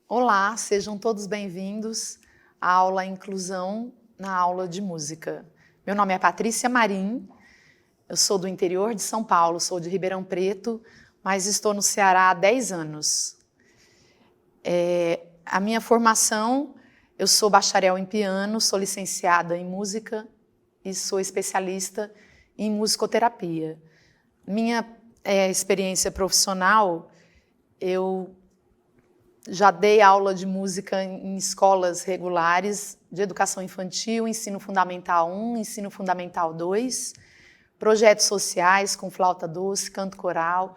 Olá, sejam todos bem-vindos à aula Inclusão na aula de música. Meu nome é Patrícia Marim, eu sou do interior de São Paulo, sou de Ribeirão Preto, mas estou no Ceará há 10 anos. A minha formação, eu sou bacharel em piano, sou licenciada em música e sou especialista em musicoterapia. Minha experiência profissional, eu já dei aula de música em escolas regulares de educação infantil, ensino fundamental 1, ensino fundamental 2, projetos sociais com flauta doce, canto coral,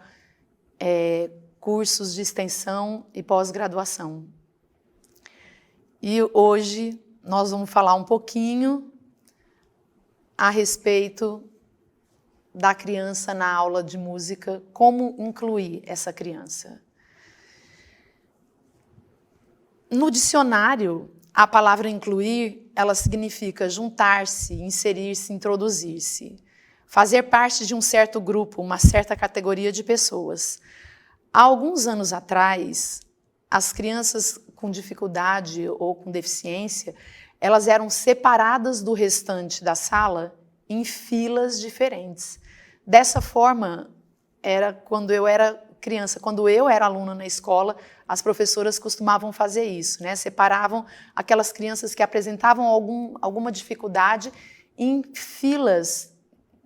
cursos de extensão e pós-graduação. E hoje nós vamos falar um pouquinho a respeito da criança na aula de música, como incluir essa criança. No dicionário, a palavra incluir, ela significa juntar-se, inserir-se, introduzir-se, fazer parte de um certo grupo, uma certa categoria de pessoas. Há alguns anos atrás, as crianças com dificuldade ou com deficiência, elas eram separadas do restante da sala em filas diferentes. Dessa forma, era quando eu era criança, quando eu era aluna na escola, as professoras costumavam fazer isso, né? Separavam aquelas crianças que apresentavam alguma dificuldade em filas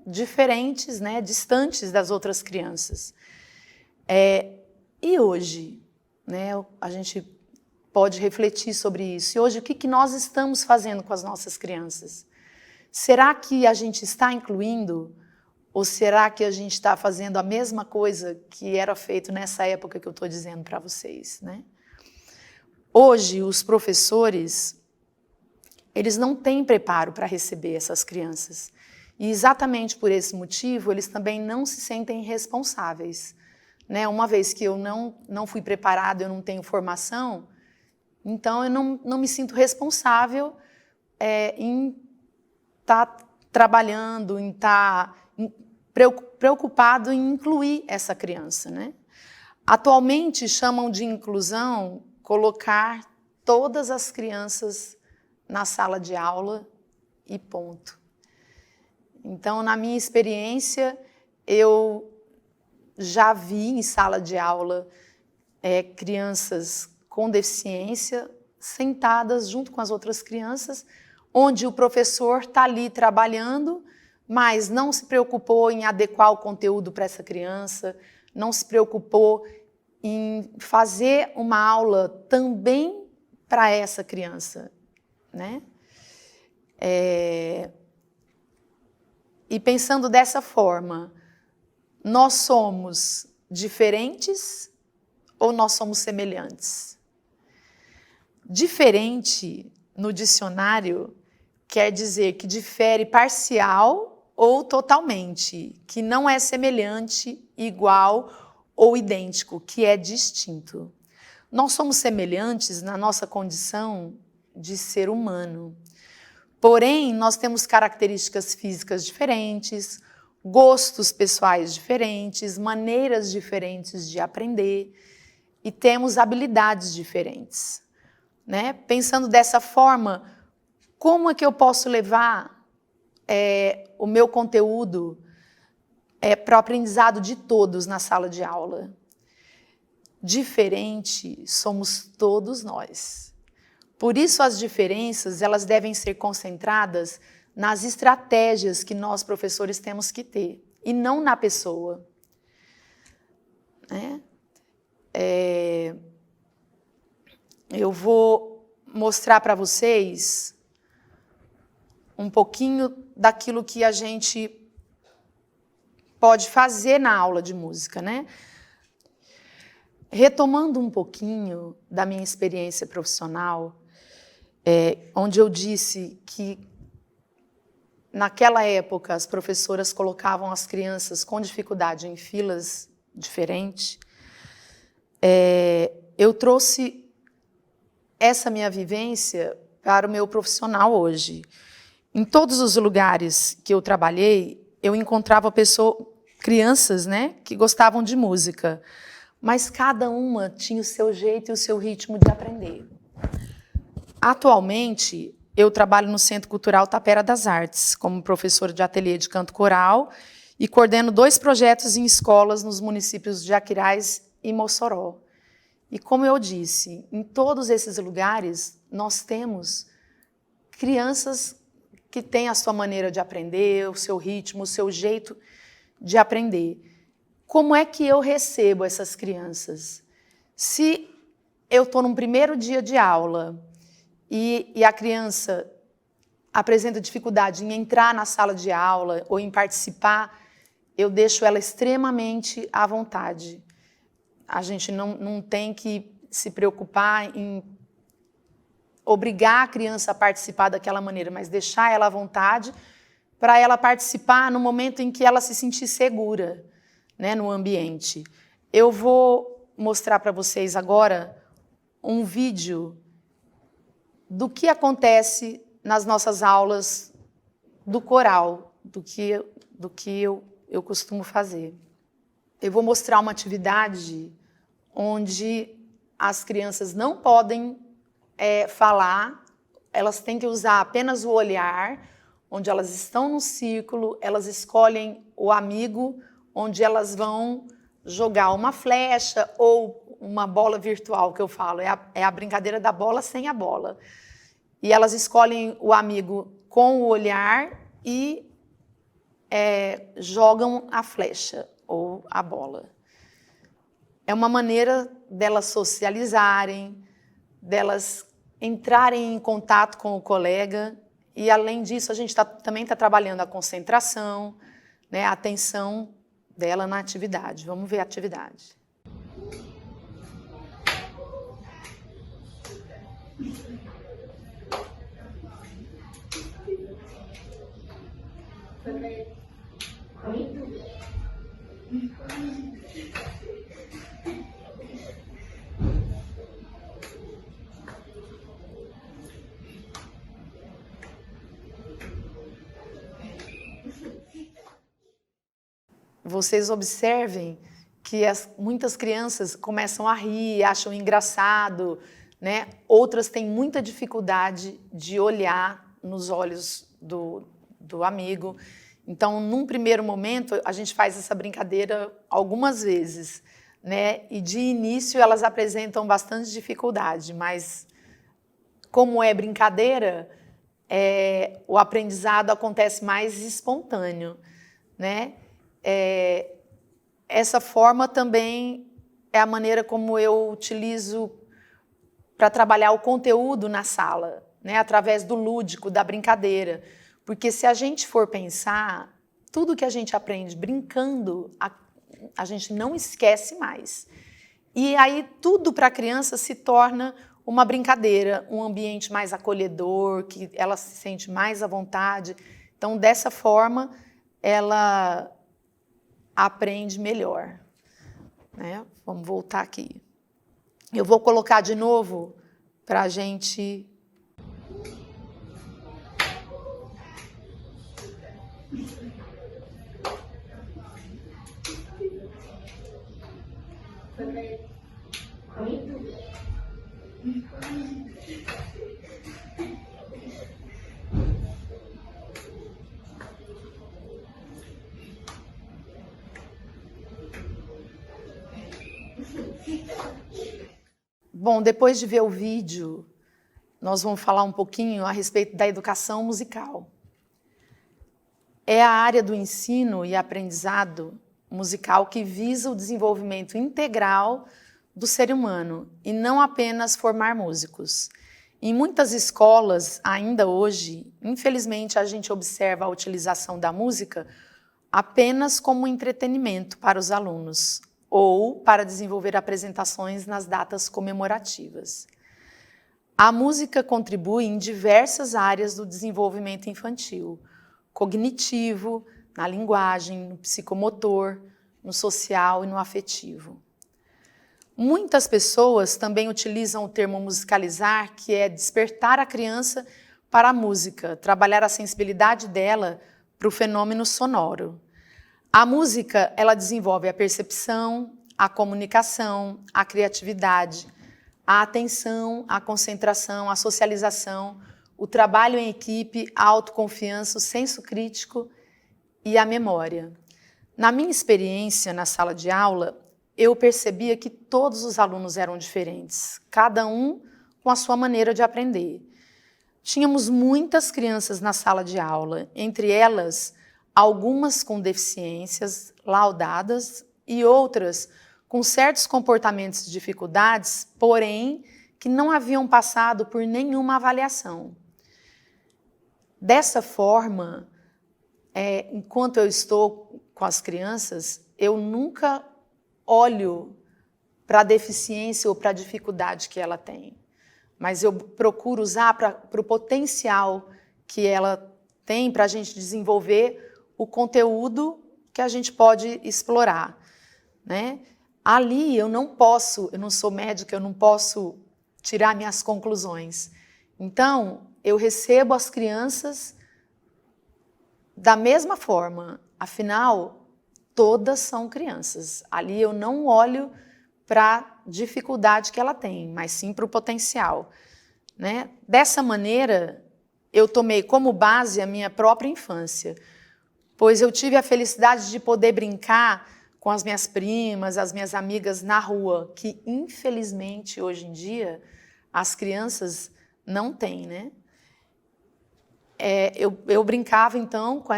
diferentes, né? Distantes das outras crianças. E hoje, né? A gente pode refletir sobre isso. E hoje, o que nós estamos fazendo com as nossas crianças? Será que a gente está incluindo? Ou será que a gente está fazendo a mesma coisa que era feito nessa época que eu estou dizendo para vocês, né? Hoje, os professores, eles não têm preparo para receber essas crianças. E exatamente por esse motivo, eles também não se sentem responsáveis, né? Uma vez que eu não fui preparado, eu não tenho formação, então eu não me sinto responsável em estar trabalhando, em estar preocupado em incluir essa criança, né? Atualmente chamam de inclusão colocar todas as crianças na sala de aula e ponto. Então, na minha experiência, eu já vi em sala de aula crianças com deficiência sentadas junto com as outras crianças, onde o professor está ali trabalhando, mas não se preocupou em adequar o conteúdo para essa criança, não se preocupou em fazer uma aula também para essa criança, né? E pensando dessa forma, nós somos diferentes ou nós somos semelhantes? Diferente, no dicionário, quer dizer que difere parcial ou totalmente, que não é semelhante, igual ou idêntico, que é distinto. Nós somos semelhantes na nossa condição de ser humano. Porém, nós temos características físicas diferentes, gostos pessoais diferentes, maneiras diferentes de aprender e temos habilidades diferentes, né? Pensando dessa forma, como é que eu posso levar o meu conteúdo para o aprendizado de todos na sala de aula? Diferente somos todos nós. Por isso as diferenças, elas devem ser concentradas nas estratégias que nós professores temos que ter e não na pessoa, né? Eu vou mostrar para vocês um pouquinho daquilo que a gente pode fazer na aula de música, né? Retomando um pouquinho da minha experiência profissional, onde eu disse que naquela época as professoras colocavam as crianças com dificuldade em filas diferentes, eu trouxe essa minha vivência para o meu profissional hoje. Em todos os lugares que eu trabalhei, eu encontrava crianças, né, que gostavam de música, mas cada uma tinha o seu jeito e o seu ritmo de aprender. Atualmente, eu trabalho no Centro Cultural Tapera das Artes, como professora de ateliê de canto coral, e coordeno 2 projetos em escolas nos municípios de Aquiraz e Mossoró. E como eu disse, em todos esses lugares, nós temos crianças que têm a sua maneira de aprender, o seu ritmo, o seu jeito de aprender. Como é que eu recebo essas crianças? Se eu estou num primeiro dia de aula e a criança apresenta dificuldade em entrar na sala de aula ou em participar, eu deixo ela extremamente à vontade. A gente não tem que se preocupar em obrigar a criança a participar daquela maneira, mas deixar ela à vontade para ela participar no momento em que ela se sentir segura, né, no ambiente. Eu vou mostrar para vocês agora um vídeo do que acontece nas nossas aulas do coral, do que eu costumo fazer. Eu vou mostrar uma atividade onde as crianças não podem falar, elas têm que usar apenas o olhar, onde elas estão no círculo, elas escolhem o amigo, onde elas vão jogar uma flecha ou uma bola virtual, que eu falo, é a brincadeira da bola sem a bola. E elas escolhem o amigo com o olhar e jogam a flecha ou a bola. É uma maneira delas socializarem, delas entrarem em contato com o colega, e além disso a gente também está trabalhando a concentração, né, a atenção dela na atividade. Vamos ver a atividade. Vocês observem que muitas crianças começam a rir, acham engraçado, né? Outras têm muita dificuldade de olhar nos olhos do amigo. Então, num primeiro momento, a gente faz essa brincadeira algumas vezes, né? E de início elas apresentam bastante dificuldade, mas como é brincadeira, o aprendizado acontece mais espontâneo, né? Essa forma também é a maneira como eu utilizo para trabalhar o conteúdo na sala, né? Através do lúdico, da brincadeira. Porque se a gente for pensar, tudo que a gente aprende brincando, a gente não esquece mais. E aí tudo para a criança se torna uma brincadeira, um ambiente mais acolhedor, que ela se sente mais à vontade. Então, dessa forma, ela aprende melhor, né? Vamos voltar aqui. Eu vou colocar de novo para a gente... Bom, depois de ver o vídeo, nós vamos falar um pouquinho a respeito da educação musical. É a área do ensino e aprendizado musical que visa o desenvolvimento integral do ser humano e não apenas formar músicos. Em muitas escolas, ainda hoje, infelizmente, a gente observa a utilização da música apenas como entretenimento para os alunos ou para desenvolver apresentações nas datas comemorativas. A música contribui em diversas áreas do desenvolvimento infantil, cognitivo, na linguagem, no psicomotor, no social e no afetivo. Muitas pessoas também utilizam o termo musicalizar, que é despertar a criança para a música, trabalhar a sensibilidade dela para o fenômeno sonoro. A música, ela desenvolve a percepção, a comunicação, a criatividade, a atenção, a concentração, a socialização, o trabalho em equipe, a autoconfiança, o senso crítico e a memória. Na minha experiência na sala de aula, eu percebia que todos os alunos eram diferentes, cada um com a sua maneira de aprender. Tínhamos muitas crianças na sala de aula, entre elas algumas com deficiências laudadas e outras com certos comportamentos e dificuldades, porém que não haviam passado por nenhuma avaliação. Dessa forma, enquanto eu estou com as crianças, eu nunca olho para a deficiência ou para a dificuldade que ela tem, mas eu procuro usar para o potencial que ela tem para a gente desenvolver o conteúdo que a gente pode explorar, né? Ali eu não sou médica, eu não posso tirar minhas conclusões. Então, eu recebo as crianças da mesma forma, afinal, todas são crianças. Ali eu não olho para a dificuldade que ela tem, mas sim para o potencial, né? Dessa maneira, eu tomei como base a minha própria infância, pois eu tive a felicidade de poder brincar com as minhas primas, as minhas amigas na rua, que infelizmente hoje em dia as crianças não têm, né? Eu brincava então com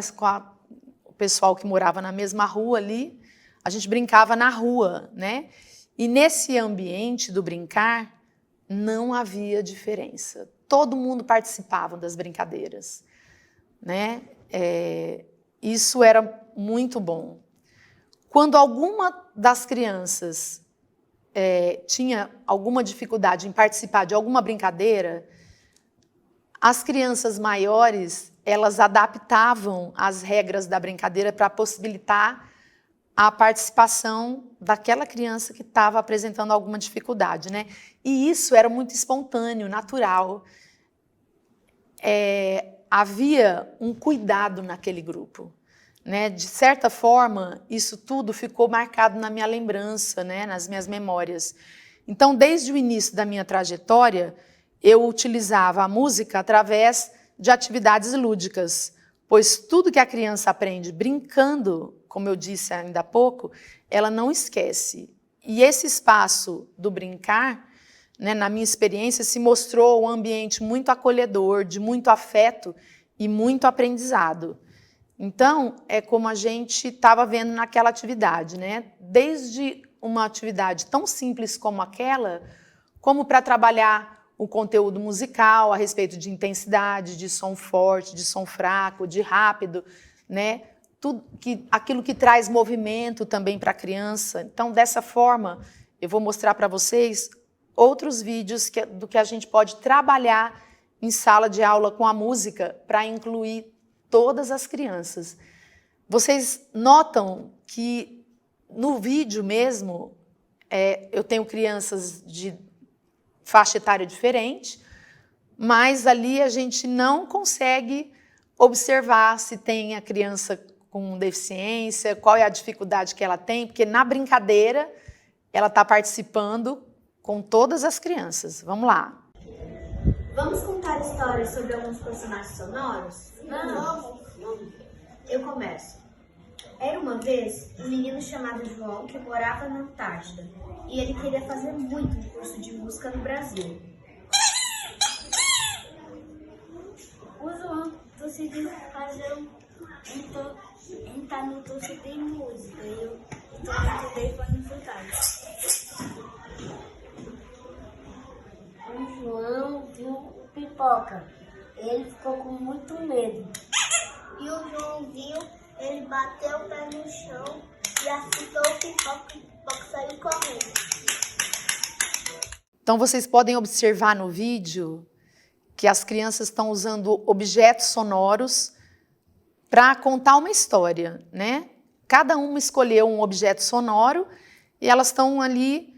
o pessoal que morava na mesma rua ali, a gente brincava na rua, né? E nesse ambiente do brincar não havia diferença. Todo mundo participava das brincadeiras, né? Isso era muito bom. Quando alguma das crianças tinha alguma dificuldade em participar de alguma brincadeira, as crianças maiores, elas adaptavam as regras da brincadeira para possibilitar a participação daquela criança que estava apresentando alguma dificuldade, né? E isso era muito espontâneo, natural. Havia um cuidado naquele grupo, né? De certa forma, isso tudo ficou marcado na minha lembrança, né? Nas minhas memórias. Então, desde o início da minha trajetória, eu utilizava a música através de atividades lúdicas, pois tudo que a criança aprende brincando, como eu disse ainda há pouco, ela não esquece. E esse espaço do brincar, né, na minha experiência, se mostrou um ambiente muito acolhedor, de muito afeto e muito aprendizado. Então, é como a gente estava vendo naquela atividade, né? Desde uma atividade tão simples como aquela, como para trabalhar o conteúdo musical a respeito de intensidade, de som forte, de som fraco, de rápido, né? Aquilo que traz movimento também para a criança. Então, dessa forma, eu vou mostrar para vocês outros vídeos do que a gente pode trabalhar em sala de aula com a música para incluir todas as crianças. Vocês notam que no vídeo mesmo, eu tenho crianças de faixa etária diferente, mas ali a gente não consegue observar se tem a criança com deficiência, qual é a dificuldade que ela tem, porque na brincadeira ela está participando com todas as crianças. Vamos lá. Vamos contar histórias sobre alguns personagens sonoros? Vamos. Eu começo. Era uma vez um menino chamado João que morava na Antártida e ele queria fazer muito um curso de música no Brasil. O João decidiu fazer entrar no curso de música e eu estudei foi no cidade. O João viu o Pipoca. Ele ficou com muito medo. E o João viu, ele bateu o pé no chão e assustou o Pipoca saiu correndo. Então, vocês podem observar no vídeo que as crianças estão usando objetos sonoros para contar uma história, né? Cada uma escolheu um objeto sonoro e elas estão ali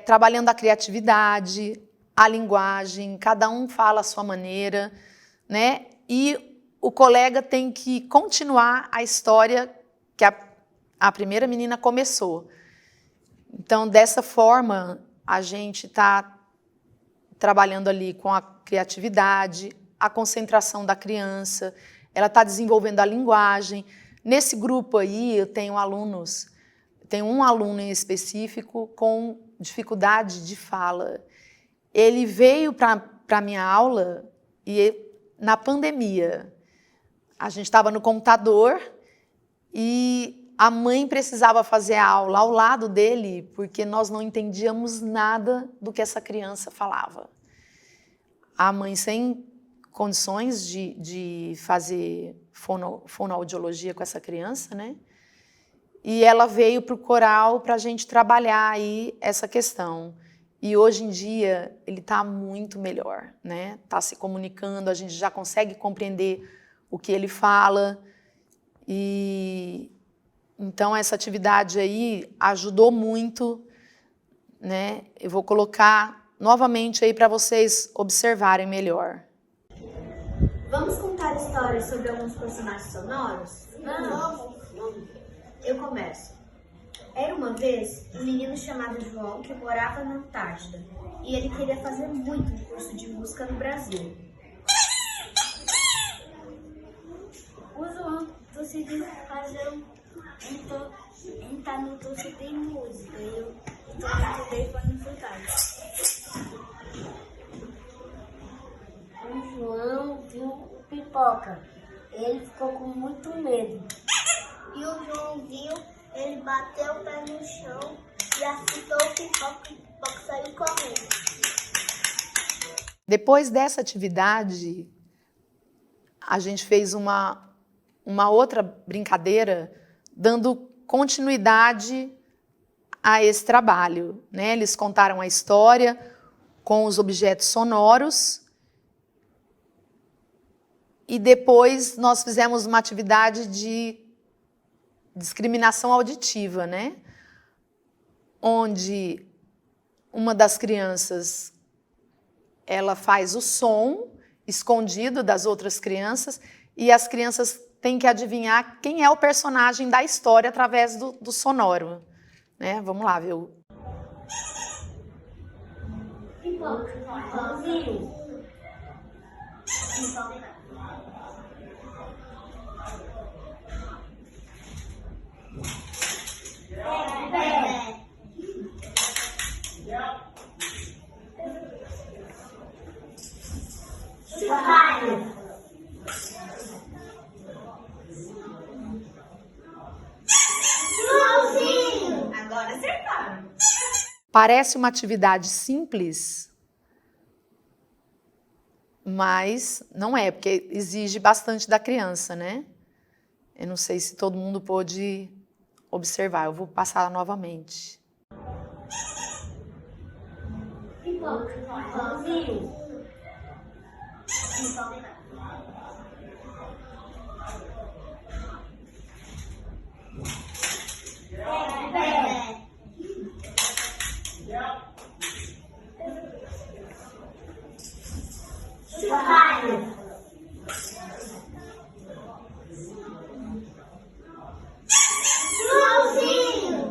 trabalhando a criatividade, a linguagem, cada um fala a sua maneira, né? E o colega tem que continuar a história que a primeira menina começou. Então, dessa forma, a gente está trabalhando ali com a criatividade, a concentração da criança, ela está desenvolvendo a linguagem. Nesse grupo aí, eu tenho alunos, tem um aluno em específico com dificuldade de fala. Ele veio para a minha aula e na pandemia, a gente estava no computador e a mãe precisava fazer a aula ao lado dele porque nós não entendíamos nada do que essa criança falava. A mãe sem condições de fazer fonoaudiologia com essa criança, né? E ela veio para o coral para a gente trabalhar aí essa questão. E hoje em dia ele está muito melhor, né? Está se comunicando, a gente já consegue compreender o que ele fala. E então essa atividade aí ajudou muito, né? Eu vou colocar novamente aí para vocês observarem melhor. Vamos contar histórias sobre alguns personagens sonoros? Vamos. Eu começo. Era uma vez um menino chamado João que morava na Antártida e ele queria fazer muito um curso de música no Brasil. O João decidiu entrar no curso de música e eu estudei para no cidade. O João viu o Pipoca. Ele ficou com muito medo. E o João viu, ele bateu o pé no chão e assustou o Pipoca saiu correndo. Depois dessa atividade, a gente fez uma outra brincadeira dando continuidade a esse trabalho, né? Eles contaram a história com os objetos sonoros e depois nós fizemos uma atividade de discriminação auditiva, né? Onde uma das crianças ela faz o som escondido das outras crianças e as crianças têm que adivinhar quem é o personagem da história através do sonoro, né? Vamos lá, viu? Agora acertaram. Parece uma atividade simples, mas não é, porque exige bastante da criança, né? Eu não sei se todo mundo pôde observar, eu vou passar novamente.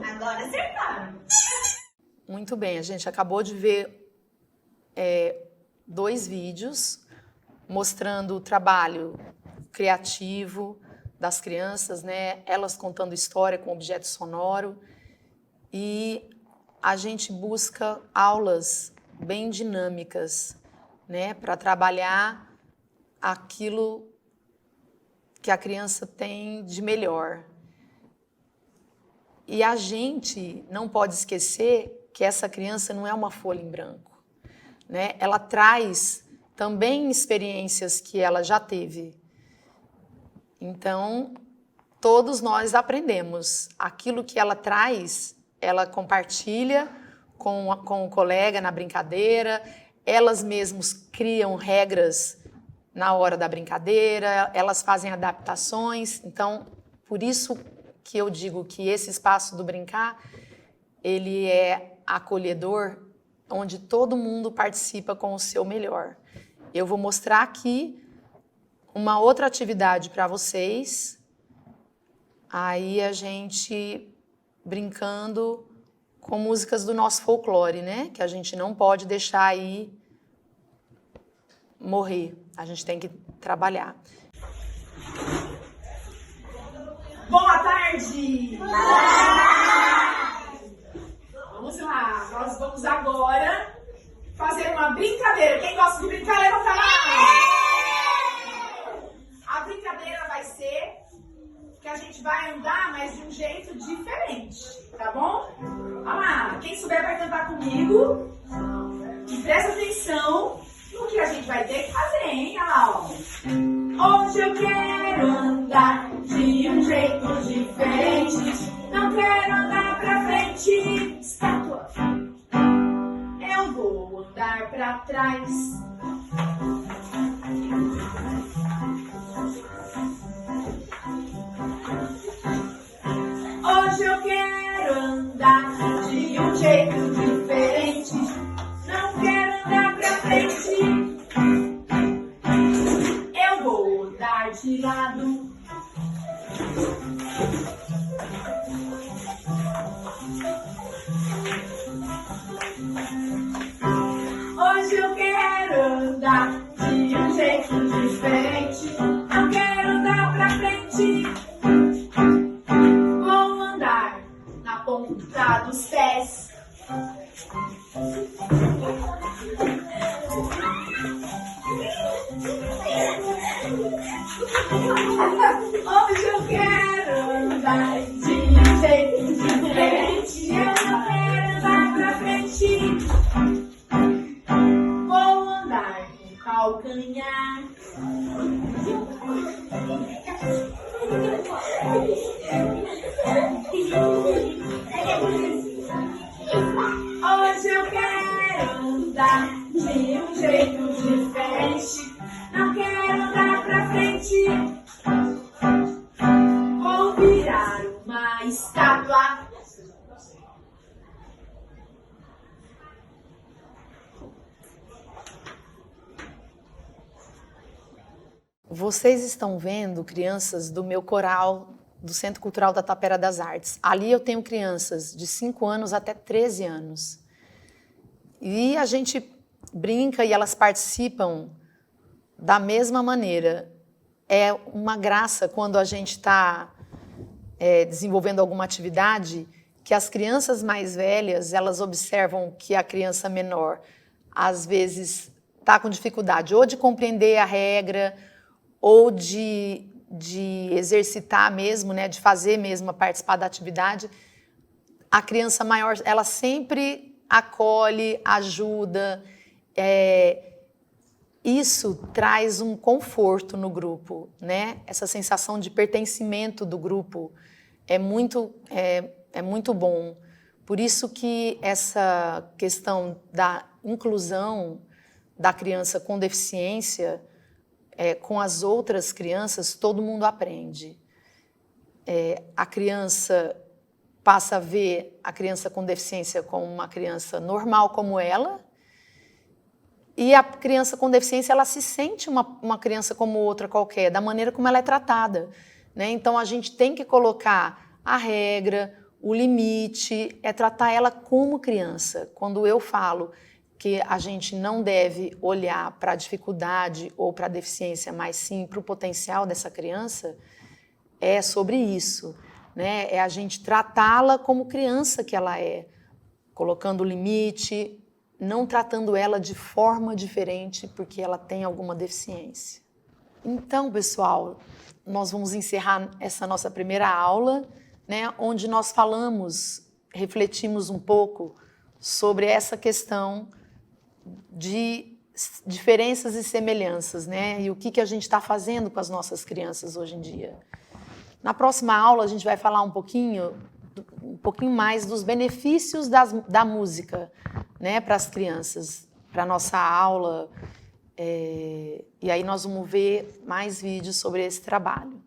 Agora acertaram. Muito bem, a gente acabou de ver 2 vídeos mostrando o trabalho criativo das crianças, né? Elas contando história com objeto sonoro e a gente busca aulas bem dinâmicas, né? Para trabalhar aquilo que a criança tem de melhor. E a gente não pode esquecer que essa criança não é uma folha em branco, né? Ela traz também experiências que ela já teve. Então, todos nós aprendemos. Aquilo que ela traz, ela compartilha com o colega na brincadeira, elas mesmas criam regras na hora da brincadeira, elas fazem adaptações. Então, por isso que eu digo que esse espaço do brincar, ele é acolhedor, onde todo mundo participa com o seu melhor. Eu vou mostrar aqui uma outra atividade para vocês. Aí a gente brincando com músicas do nosso folclore, né? Que a gente não pode deixar aí morrer. A gente tem que trabalhar. Boa tarde! Vamos lá, nós vamos agora fazer uma brincadeira. Quem gosta de brincar, levanta a mão! A brincadeira vai ser que a gente vai andar, mas de um jeito diferente, tá bom? Vamos lá, quem souber vai cantar comigo. E presta atenção no que a gente vai ter que fazer, hein? Olha lá, ó. Hoje eu quero andar de um jeito diferente. Não quero andar pra frente, estátua. Eu vou andar pra trás. Hoje eu quero andar de um jeito diferente. Não quero andar pra frente. Eu vou andar de lado. Hoje eu quero andar de um jeito diferente. Não quero andar pra frente. Vou andar na ponta dos pés. Hoje eu quero andar de um jeito diferente. Eu não quero andar pra frente. Vou andar com calcanhar. Hoje eu quero andar de um jeito diferente. Não quero andar pra frente. Vou virar uma estátua. Vocês estão vendo crianças do meu coral do Centro Cultural da Tapera das Artes. Ali eu tenho crianças de 5 anos até 13 anos. E a gente brinca e elas participam da mesma maneira. É uma graça quando a gente está desenvolvendo alguma atividade que as crianças mais velhas, elas observam que a criança menor, às vezes, está com dificuldade ou de compreender a regra, ou de exercitar mesmo, né, de fazer mesmo, participar da atividade. A criança maior, ela sempre acolhe, ajuda. Isso traz um conforto no grupo, né? Essa sensação de pertencimento do grupo é muito bom. Por isso que essa questão da inclusão da criança com deficiência, com as outras crianças, todo mundo aprende. A criança passa a ver a criança com deficiência como uma criança normal como ela, e a criança com deficiência, ela se sente uma criança como outra qualquer, da maneira como ela é tratada, né? Então, a gente tem que colocar a regra, o limite, tratar ela como criança. Quando eu falo que a gente não deve olhar para a dificuldade ou para a deficiência, mas sim para o potencial dessa criança, é sobre isso, né? É a gente tratá-la como criança que ela é, colocando limite, não tratando ela de forma diferente porque ela tem alguma deficiência. Então, pessoal, nós vamos encerrar essa nossa primeira aula, né, onde nós refletimos um pouco sobre essa questão de diferenças e semelhanças, né? E o que a gente está fazendo com as nossas crianças hoje em dia. Na próxima aula, a gente vai falar um pouquinho mais dos benefícios da música, né, para as crianças, para a nossa aula. E aí nós vamos ver mais vídeos sobre esse trabalho.